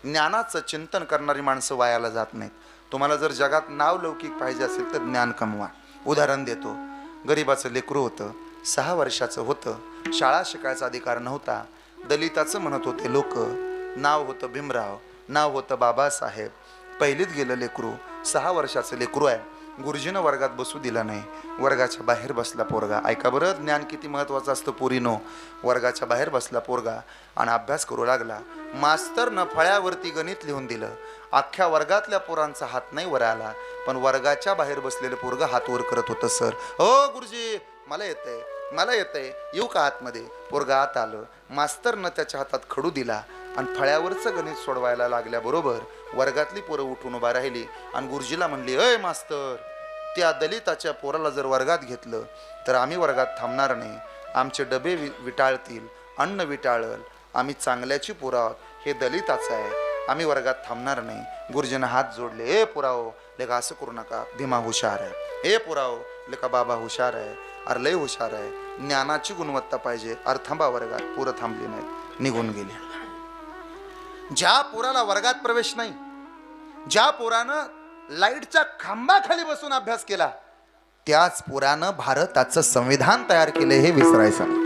ज्ञानाचं चिंतन करणारी माणसं वायाला जात नाहीत. तुम्हाला जर जगात नाव लौकिक पाहिजे असेल तर ज्ञान कमवा. उदाहरण देतो. गरीबाचं लेकरू होतं, 6 वर्षाचं होतं, शाळा शिकायचा अधिकार नव्हता. दलिताचं म्हणत होते लोक. नाव होतं भीमराव, नाव होतं बाबासाहेब. पहिलीत गेलं लेकरू, 6 वर्षाचं लेकरू आहे. गुरुजीनं वर्गात बसू दिला नाही, वर्गाच्या बाहेर बसला पोरगा. ऐका बरं, ज्ञान किती महत्त्वाचं असतं पोरीनो. वर्गाच्या बाहेर बसला पोरगा आणि अभ्यास करू लागला. मास्तरनं फळ्यावरती गणित लिहून दिलं. अख्ख्या वर्गातल्या पोरांचा हात नाही वर आला, पण वर्गाच्या बाहेर बसलेलं पोरगा हात वर करत होतं. सर, हो गुरुजी, मला येतंय, मला येतंय, येऊ का आतमध्ये? पोरगा आत आलं. मास्तरनं त्याच्या हातात खडू दिला आणि फळ्यावरचं गणित सोडवायला लागल्याबरोबर वर्गातली पोरं उठून उभा राहिली आणि गुरुजीला म्हणली, अय मास्तर, त्या दलिताच्या पोराला जर वर्गात घेतलं तर आम्ही वर्गात थांबणार नाही. आमचे डबे विटाळतील, अन्न विटाळल. आम्ही चांगल्याची पोरं आहोत, हे दलिताचं आहे, आम्ही वर्गात थांबणार नाही. गुरुजीनं हात जोडले. ए पुराव, लेका असं करू नका, भीमा हुशार आहे. ए पुराव, लेका बाबा हुशार आहे, अरे लय हुशार आहे. ज्ञानाची गुणवत्ता पाहिजे. अरे थांबा वर्गात. पोरं थांबली नाहीत, निघून गेले. ज्या पोराला वर्गात प्रवेश नाही, ज्या पोरानं लाईटच्या खांबाखाली बसून अभ्यास केला, त्याच पोरानं भारताचं संविधान तयार केले हे विसरायचं.